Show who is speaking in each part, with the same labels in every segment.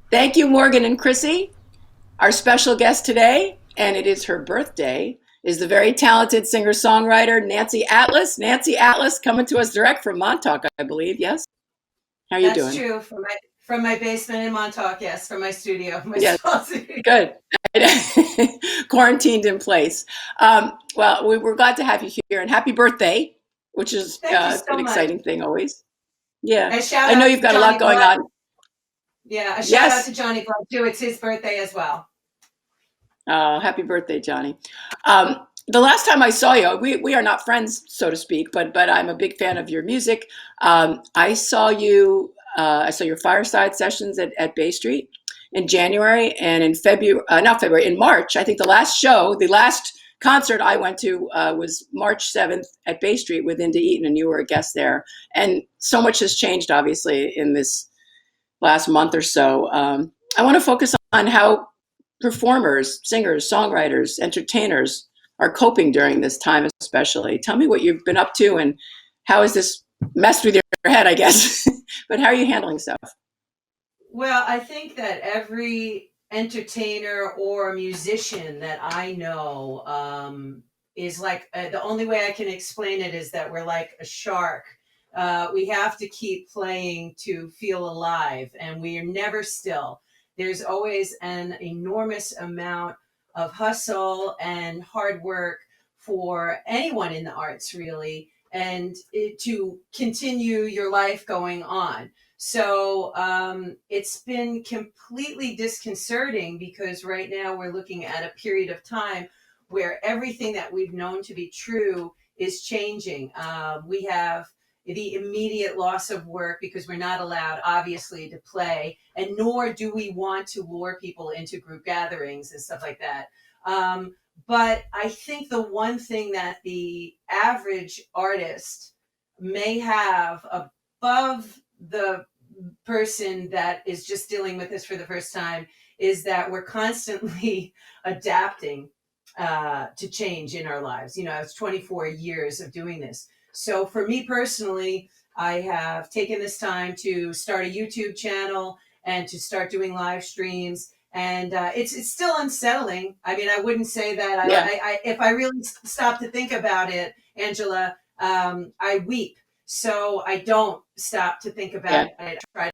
Speaker 1: Thank you, Morgan and Chrissy. Our special guest today, and it is her birthday, is the very talented singer songwriter Nancy Atlas. Nancy Atlas coming to us direct from Montauk, I believe. Yes. How are you
Speaker 2: That's
Speaker 1: doing?
Speaker 2: true from my basement in Montauk, yes, from my studio, my
Speaker 1: Yes.
Speaker 2: small studio.
Speaker 1: Good. Quarantined in place. Well, we're glad to have you here, and happy birthday, which is
Speaker 2: Thank you
Speaker 1: an
Speaker 2: so much.
Speaker 1: exciting thing always. Yeah,
Speaker 2: And shout
Speaker 1: I know
Speaker 2: out
Speaker 1: you've
Speaker 2: to
Speaker 1: got a lot
Speaker 2: Johnny
Speaker 1: going
Speaker 2: Blood.
Speaker 1: on.
Speaker 2: Yeah, a shout out to
Speaker 1: Yes.
Speaker 2: Johnny Blood too. It's his birthday as well.
Speaker 1: Happy birthday, Johnny. The last time I saw you, we are not friends, so to speak, but I'm a big fan of your music. I saw you. I saw your fireside sessions at Bay Street in January, and in February, not February, in March. I think the last show, the last concert I went to was March 7th at Bay Street with Inda Eaton, and you were a guest there. And so much has changed, obviously, in this last month or so. I want to focus on how performers, singers, songwriters, entertainers are coping during this time, especially. Tell me what you've been up to and how has this messed with your head, I guess. But how are you handling stuff?
Speaker 2: Well, I think that every entertainer or musician that I know is like the only way I can explain it is that we're like a shark. We have to keep playing to feel alive, and we are never still. There's always an enormous amount of hustle and hard work for anyone in the arts, really, and to continue your life going on. So it's been completely disconcerting because right now we're looking at a period of time where everything that we've known to be true is changing. We have the immediate loss of work because we're not allowed, obviously, to play, and nor do we want to lure people into group gatherings and stuff like that. But I think the one thing that the average artist may have above the person that is just dealing with this for the first time is that we're constantly adapting to change in our lives. You know, it's 24 years of doing this. So for me personally, I have taken this time to start a YouTube channel and to start doing live streams. And it's still unsettling. I mean, I wouldn't say that
Speaker 1: Yeah.
Speaker 2: if I really stop to think about it, Angela, I weep, so I don't stop to think about
Speaker 1: Yeah.
Speaker 2: it. I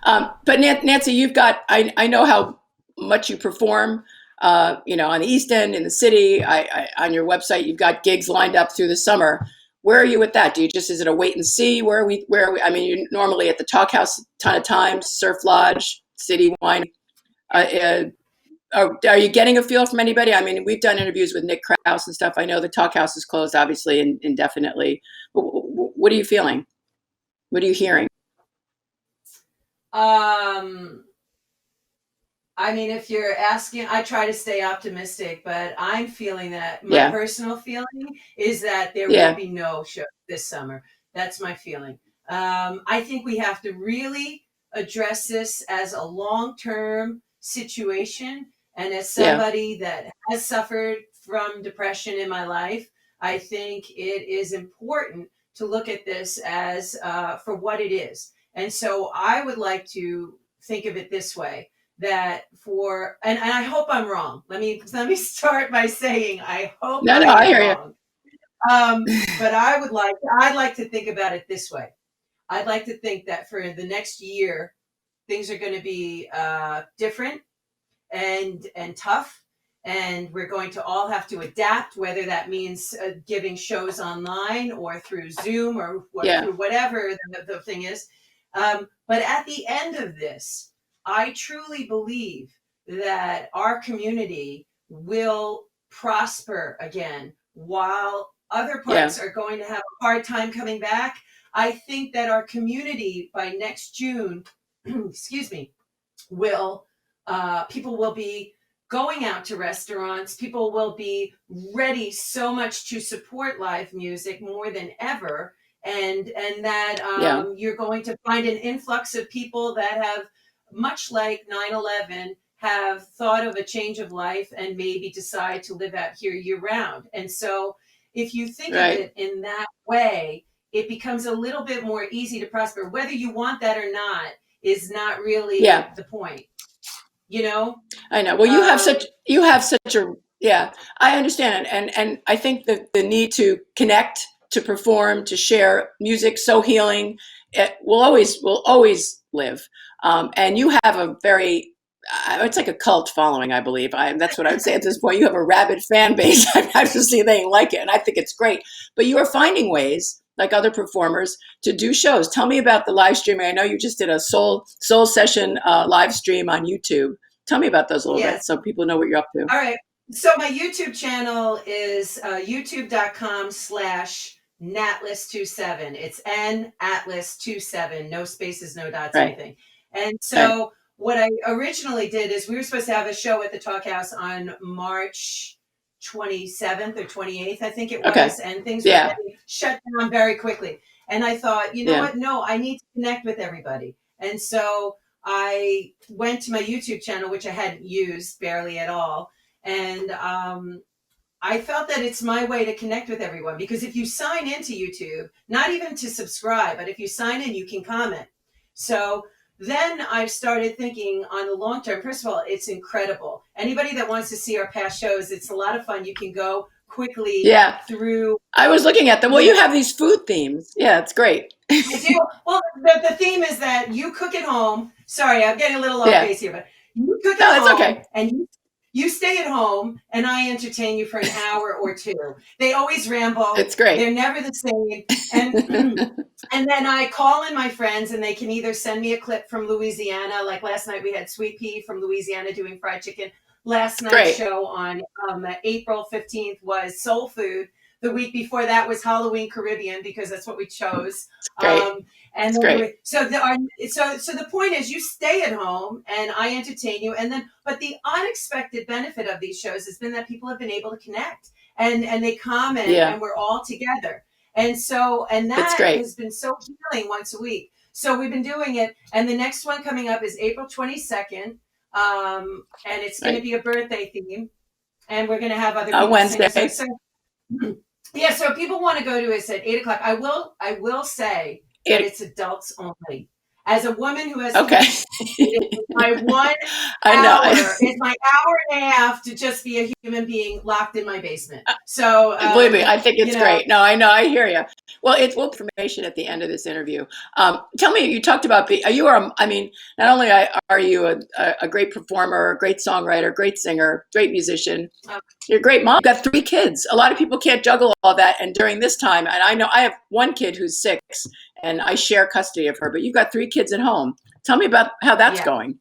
Speaker 2: try.
Speaker 1: But Nancy, I know how much you perform, on the East End, in the city. On your website, you've got gigs lined up through the summer. Where are you with that? Is it a wait and see? Where are we? I mean, you're normally at the Talk House a ton of times, Surf Lodge, City Wine. Are you getting a feel from anybody? I mean, we've done interviews with Nick Krause and stuff. I know the Talk House is closed, obviously, indefinitely. What are you feeling? What are you hearing?
Speaker 2: Um, I mean, if you're asking, I try to stay optimistic, but I'm feeling that my
Speaker 1: Yeah,
Speaker 2: personal feeling is that there will
Speaker 1: yeah,
Speaker 2: be no show this summer. That's my feeling. I think we have to really address this as a long term situation. And as
Speaker 1: yeah,
Speaker 2: somebody that has suffered from depression in my life, I think it is important to look at this as for what it is. And so I would like to think of it this way, that for and I hope I'm wrong. Let me start by saying I hope
Speaker 1: no,
Speaker 2: I
Speaker 1: no, I
Speaker 2: am
Speaker 1: hear you.
Speaker 2: wrong. But I'd like to think about it this way. I'd like to think that for the next year, things are going to be different and tough, and we're going to all have to adapt. Whether that means giving shows online or through Zoom or
Speaker 1: Yeah,
Speaker 2: through whatever the thing is. But at the end of this, I truly believe that our community will prosper again while other
Speaker 1: yeah,
Speaker 2: parts are going to have a hard time coming back. I think that our community by next June, excuse me, will people will be going out to restaurants. People will be ready so much to support live music more than ever, and that
Speaker 1: yeah,
Speaker 2: you're going to find an influx of people that have, much like 9/11, have thought of a change of life and maybe decide to live out here year round. And so if you think of
Speaker 1: right.
Speaker 2: it in that way, it becomes a little bit more easy to prosper, whether you want that or not. is not really
Speaker 1: Yeah,
Speaker 2: the point, you know?
Speaker 1: I know. Well,
Speaker 2: Um,
Speaker 1: you have such a yeah. I understand, and I think that the need to connect, to perform, to share music, so healing, it will always live. And you have a very it's like a cult following, I believe. That's what I would say at this point. You have a rabid fan base. I've just seen they like it, and I think it's great. But you are finding ways, like other performers, to do shows. Tell me about the live streaming. I know you just did a soul session live stream on YouTube. Tell me about those a little bit
Speaker 2: yes.
Speaker 1: so people know what you're up to.
Speaker 2: All right. So my YouTube channel is youtube.com/Natlas27. It's N Atlas 27, no spaces, no dots,
Speaker 1: Right.
Speaker 2: anything. And
Speaker 1: Right.
Speaker 2: so what I originally did is we were supposed to have a show at the Talk House on March 27th or 28th, I think it
Speaker 1: Okay.
Speaker 2: was, and things were
Speaker 1: Yeah.
Speaker 2: getting shut down very quickly. And I thought, you know
Speaker 1: Yeah.
Speaker 2: what? No, I need to connect with everybody. And so I went to my YouTube channel, which I hadn't used barely at all. And I felt that it's my way to connect with everyone because if you sign into YouTube, not even to subscribe, but if you sign in, you can comment. So then I've started thinking on the long term, first of all, it's incredible. Anybody that wants to see our past shows, it's a lot of fun. You can go quickly
Speaker 1: Yeah.
Speaker 2: through,
Speaker 1: I was looking at them. Well,
Speaker 2: you
Speaker 1: you
Speaker 2: know,
Speaker 1: have these food themes. Yeah, it's great.
Speaker 2: I do. Well, the theme is that you cook at home. Sorry, I'm getting a little off
Speaker 1: Yeah.
Speaker 2: base here, but you cook
Speaker 1: No,
Speaker 2: at
Speaker 1: it's
Speaker 2: home
Speaker 1: okay.
Speaker 2: and you stay at home and I entertain you for an hour or two. They always ramble.
Speaker 1: It's great.
Speaker 2: They're never the same. And and then I call in my friends and they can either send me a clip from Louisiana. Like last night we had Sweet Pea from Louisiana doing fried chicken. Last night's
Speaker 1: Great.
Speaker 2: show on April 15th was soul food. The week before that was Halloween Caribbean because that's what we chose.
Speaker 1: It's great.
Speaker 2: And
Speaker 1: It's
Speaker 2: then
Speaker 1: great.
Speaker 2: so the point is you stay at home and I entertain you. And then but the unexpected benefit of these shows has been that people have been able to connect and they comment
Speaker 1: Yeah.
Speaker 2: and we're all together. And
Speaker 1: It's
Speaker 2: that
Speaker 1: great.
Speaker 2: has been so healing once a week. So we've been doing it. And the next one coming up is April 22nd. And it's going to
Speaker 1: Right.
Speaker 2: be a birthday theme. And we're going to have other people singing.
Speaker 1: Wednesday.
Speaker 2: Yeah, so people want to go to it at 8 o'clock. I will say that
Speaker 1: It,
Speaker 2: it's adults only. As a woman who has
Speaker 1: okay.
Speaker 2: three, it is my one
Speaker 1: I know.
Speaker 2: hour. It's my hour and a half to just be a human being locked in my basement. So
Speaker 1: Believe me, I think
Speaker 2: you
Speaker 1: it's
Speaker 2: know,
Speaker 1: great. No, I know. I hear you. Well, it's will information at the end of this interview. Tell me, you talked about you are. I mean, not only are you a great performer, a great songwriter, great singer, great musician.
Speaker 2: uh,
Speaker 1: You're a great mom. You've got 3 kids. A lot of people can't juggle all that. And during this time, and I know I have one kid who's 6, and I share custody of her. But you've got 3 kids at home. Tell me about how that's
Speaker 2: yeah.
Speaker 1: going.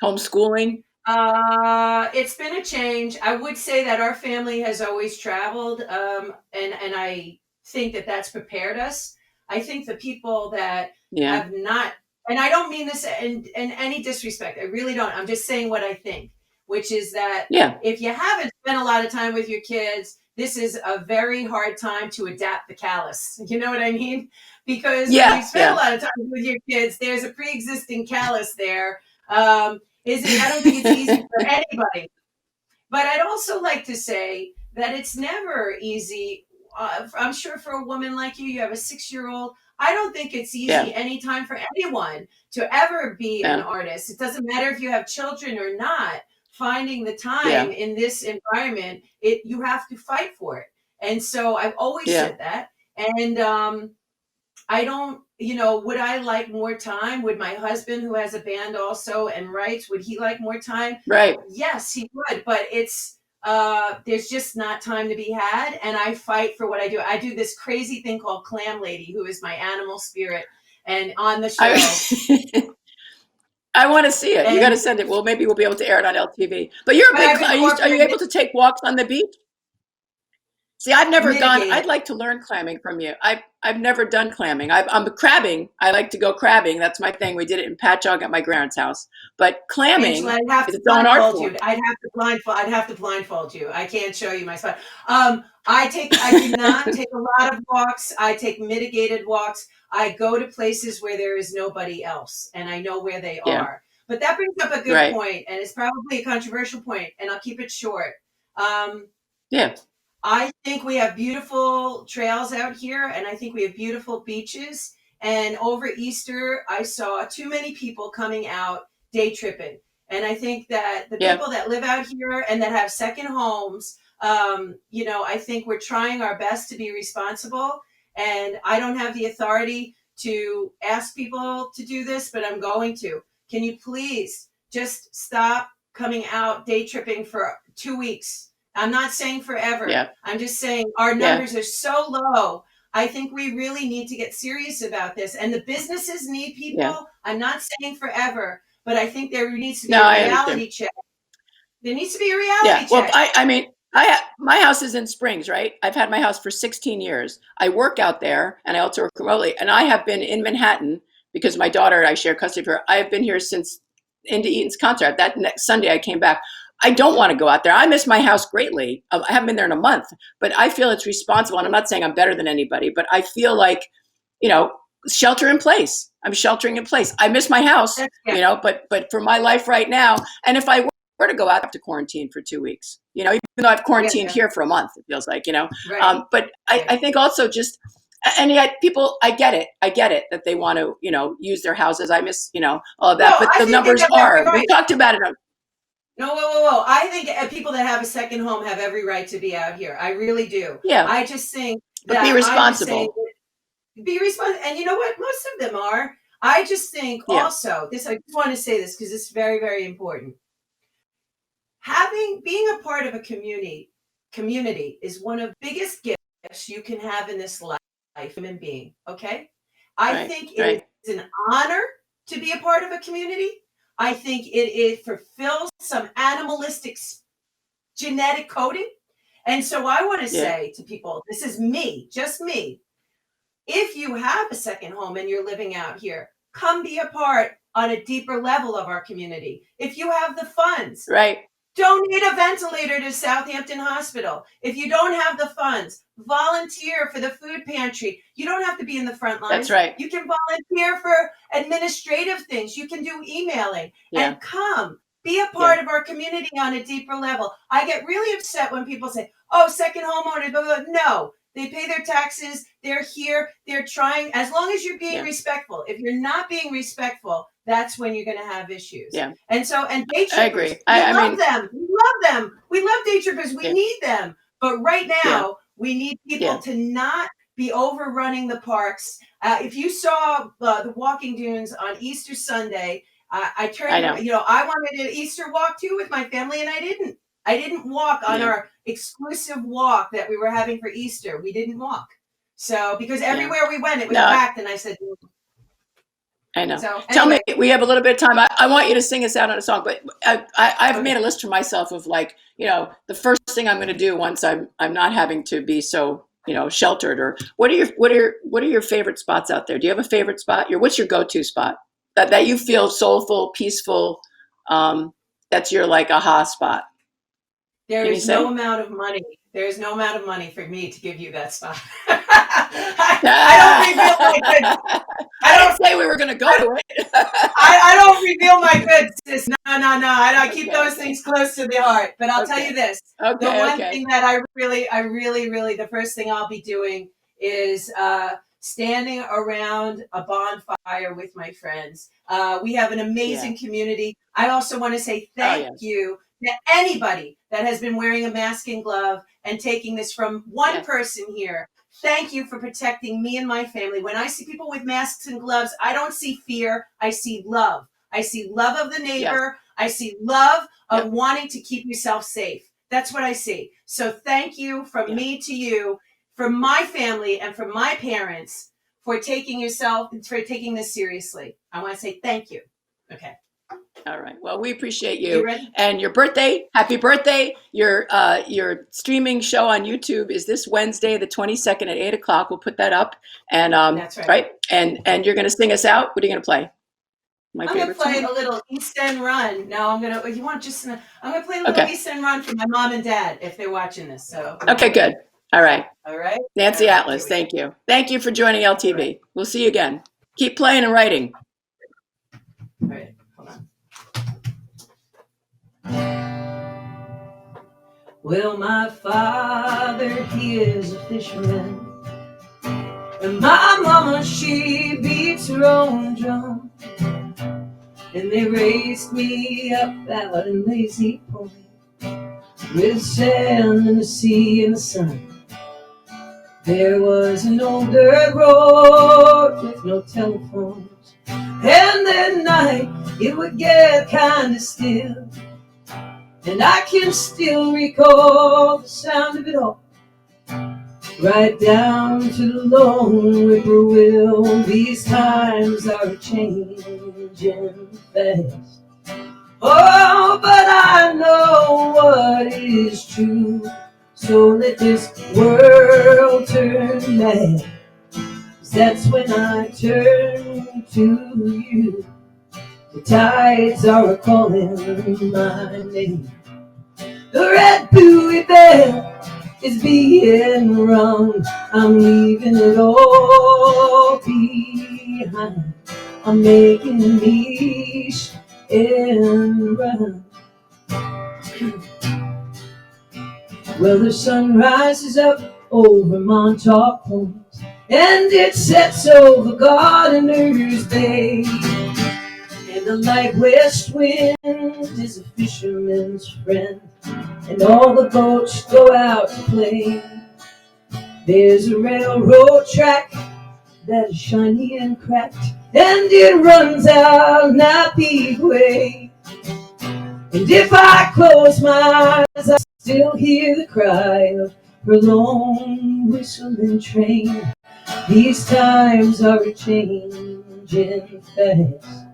Speaker 1: Homeschooling.
Speaker 2: It's been a change. I would say that our family has always traveled, and I think that that's prepared us. I think the people that
Speaker 1: Yeah.
Speaker 2: have not, and I don't mean this in any disrespect. I really don't. I'm just saying what I think, which is that
Speaker 1: Yeah.
Speaker 2: if you haven't spent a lot of time with your kids, this is a very hard time to adapt the callus. You know what I mean? Because when you
Speaker 1: Yeah.
Speaker 2: spend a
Speaker 1: Yeah.
Speaker 2: lot of time with your kids, there's a pre-existing callus there. I don't think it's easy for anybody. But I'd also like to say that it's never easy. I'm sure for a woman like you have a 6-year-old. I don't think it's
Speaker 1: Yeah.
Speaker 2: easy anytime for anyone to ever be an
Speaker 1: Yeah.
Speaker 2: artist. It doesn't matter if you have children or not. Finding the
Speaker 1: Yeah.
Speaker 2: time in this environment, you have to fight for it. And so I've always
Speaker 1: Yeah.
Speaker 2: said that. And I don't, would I like more time? Would my husband, who has a band also and writes, would he like more time?
Speaker 1: Right.
Speaker 2: Yes, he would, but there's just not time to be had. And I fight for what I do. I do this crazy thing called Clam Lady, who is my animal spirit. And on the show,
Speaker 1: I, I want to see it. You got
Speaker 2: and
Speaker 1: to send it. Well, maybe we'll be able to air it on LTV. But you're a
Speaker 2: but
Speaker 1: big.
Speaker 2: I've
Speaker 1: Are you able
Speaker 2: incorporated
Speaker 1: to take walks on the beach? See, I've never gone.
Speaker 2: mitigated.
Speaker 1: I'd like to learn clamming from you. I've never done clamming. I'm crabbing. I like to go crabbing. That's my thing. We did it in Patchogue at my grand's house. But
Speaker 2: Angela,
Speaker 1: clamming
Speaker 2: I'd have
Speaker 1: is
Speaker 2: to
Speaker 1: its own art
Speaker 2: blindfold you.
Speaker 1: form.
Speaker 2: I'd have to blindfold you. I can't show you my spot. I do not take a lot of walks. I take mitigated walks. I go to places where there is nobody else and I know where they
Speaker 1: Yeah.
Speaker 2: are. But that brings up a good
Speaker 1: Right.
Speaker 2: point, and it's probably a controversial point, and I'll keep it short. Um,
Speaker 1: Yeah.
Speaker 2: I think we have beautiful trails out here, and I think we have beautiful beaches. And over Easter, I saw too many people coming out day tripping. And I think that the
Speaker 1: Yeah.
Speaker 2: people that live out here and that have second homes, I think we're trying our best to be responsible. And I don't have the authority to ask people to do this, but I'm going to. Can you please just stop coming out day tripping for 2 weeks? I'm not saying forever.
Speaker 1: Yeah.
Speaker 2: I'm just saying our numbers are so low. I think we really need to get serious about this. And the businesses need people.
Speaker 1: Yeah.
Speaker 2: I'm not saying forever, but I think there needs to be
Speaker 1: No,
Speaker 2: a
Speaker 1: I
Speaker 2: reality
Speaker 1: understand.
Speaker 2: check. There needs to be a reality
Speaker 1: Yeah. Well,
Speaker 2: check.
Speaker 1: I mean, my house is in Springs, right? I've had my house for 16 years. I work out there, and I also work remotely. And I have been in Manhattan because my daughter, I share custody of her. I have been here since into Eaton's concert. That next Sunday, I came back. I don't want to go out there. I miss my house greatly. I haven't been there in a month, but I feel it's responsible. And I'm not saying I'm better than anybody, but I feel like, shelter in place. I'm sheltering in place. I miss my house, but for my life right now, and if I were to go out, I have to quarantine for 2 weeks, even though I've quarantined here for a month, it feels like,
Speaker 2: Right.
Speaker 1: But I think also just, and yet people, I get it that they want to, use their houses. I miss, all of that,
Speaker 2: No,
Speaker 1: but
Speaker 2: I
Speaker 1: the
Speaker 2: think they
Speaker 1: numbers
Speaker 2: have every
Speaker 1: are, we
Speaker 2: right.
Speaker 1: talked about it.
Speaker 2: No, whoa. I think people that have a second home have every right to be out here. I really do.
Speaker 1: Yeah.
Speaker 2: I just think
Speaker 1: But be
Speaker 2: that I'm just saying,
Speaker 1: responsible.
Speaker 2: be responsible. And you know what? Most of them are. I just think
Speaker 1: Yeah.
Speaker 2: also this, I just want to say this because it's very, very important. Being a part of a community is one of the biggest gifts you can have in this life, human being. Okay. I think it is an honor to be a part of a community. I think it fulfills some animalistic genetic coding. And so I want to say to people, this is me, just me. If you have a second home and you're living out here, come be a part on a deeper level of our community. If you have the funds, donate a ventilator to Southampton Hospital. If you don't have the funds, volunteer for the food pantry. You don't have to be in the front lines.
Speaker 1: That's right.
Speaker 2: You can volunteer for administrative things. You can do emailing and come be a part of our community on a deeper level. I get really upset when people say, oh, second homeowners, blah, blah, blah. No, they pay their taxes. They're here. They're trying, as long as you're being respectful. If you're not being respectful, that's when you're going to have issues.
Speaker 1: Yeah.
Speaker 2: And day trippers,
Speaker 1: I agree.
Speaker 2: We love them. We love them. We love day trippers. We need them. But right now, we need people to not be overrunning the parks. If you saw the walking dunes on Easter Sunday, I turned, I wanted an Easter walk too with my family, and I didn't. I didn't walk on our exclusive walk that we were having for Easter. We didn't walk. So, because everywhere we went, it was packed, and I said,
Speaker 1: I know.
Speaker 2: So,
Speaker 1: Tell me, we have a little bit of time. I want you to sing us out on a song, but I've made a list for myself of the first thing I'm going to do once I'm not having to be so sheltered. Or what are your favorite spots out there? Do you have a favorite spot? What's your go-to spot that you feel soulful, peaceful? That's your aha spot.
Speaker 2: There is no amount of money. There is no amount of money for me to give you that spot. I don't reveal my goods.
Speaker 1: I don't say we were going to go to it.
Speaker 2: I don't reveal my goods, sis. No. I keep those things close to the heart. But I'll tell you this. The one thing that I really, the first thing I'll be doing is standing around a bonfire with my friends. We have an amazing community. I also want to say thank you to anybody that has been wearing a mask and glove and taking this from one person here. Thank you for protecting me and my family. When I see people with masks and gloves, I don't see fear. I see love. I see love of the neighbor. I see love of wanting to keep yourself safe. That's what I see. So thank you from me to you, from my family and from my parents for taking this seriously. I want to say thank you. Okay.
Speaker 1: All right. Well, we appreciate you and your birthday. Happy birthday. Your streaming show on YouTube is this Wednesday, the 22nd at 8:00. We'll put that up. And
Speaker 2: that's right.
Speaker 1: And you're going to sing us out. What are you going to play?
Speaker 2: I'm going to play a little East End Run. No, I'm going to play a little East End Run for my mom and dad if they're watching this. So
Speaker 1: okay, good. All right.
Speaker 2: All right.
Speaker 1: Nancy Atlas, thank you. Thank you for joining LTV. Right. We'll see you again. Keep playing and writing.
Speaker 2: All right. Hold on. Well, my father, he is a fisherman, And my mama, she beats her own drum. And they raised me up out in Lazy Point, with sand and the sea and the sun. There was an old dirt road with no telephones, and at night it would get kind of still. And I can still recall the sound of it all, right down to the lone whippoorwill. These times are changing fast. Oh, but I know what is true. So let this world turn mad, 'cause that's when I turn to you. The tides are calling my name. The red buoy bell is being rung. I'm leaving it all behind. I'm making a niche and run. Well, the sun rises up over Montauk Point, and it sets over Gardener's Bay. And the light west wind is a fisherman's friend, and all the boats go out to play. There's a railroad track that is shiny and cracked, and it runs out Nappy Way. And if I close my eyes, I still hear the cry of her long whistling train. These times are changing fast.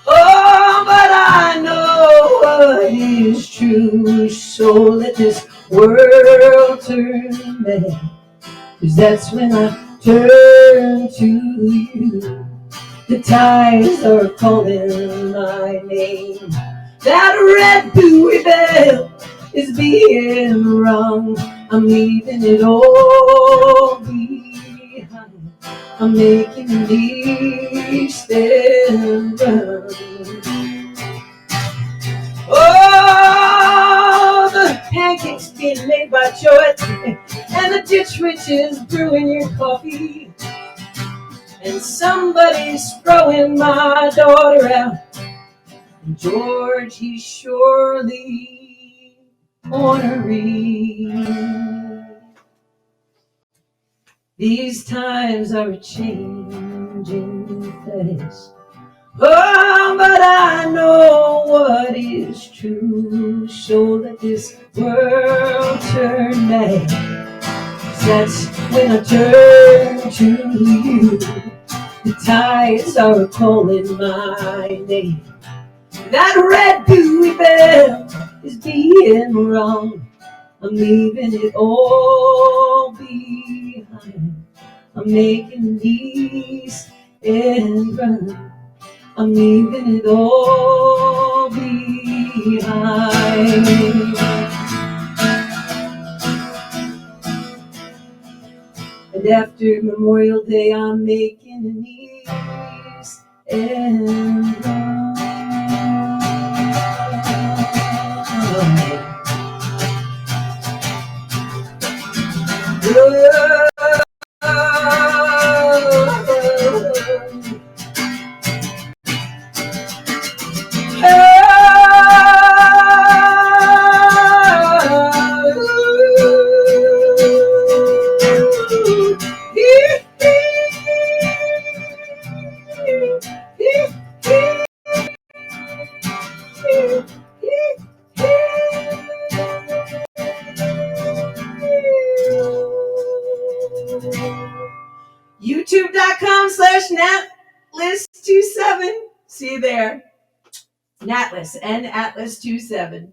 Speaker 2: Oh, but I know what is true. So let this world turn mad, 'cause that's when I turn to you. The tides are calling my name. That red buoy bell is being rung. I'm leaving it all behind. I'm making these and run. Oh, the pancakes being made by Joy, and the ditch witch is brewing your coffee, and somebody's throwing my daughter out. And George, he's surely ornery. These times are changing fast. Oh, but I know what is true. So let this world turn mad, 'cause that's when I turn to you. The tides are calling my name. That red buoy bell is being rung. I'm leaving it all behind. I'm making these and run. I'm leaving it all behind. And after Memorial Day, I'm making an ease and run. YouTube.com/Natlas27. See you there. Natlas, Natlas27.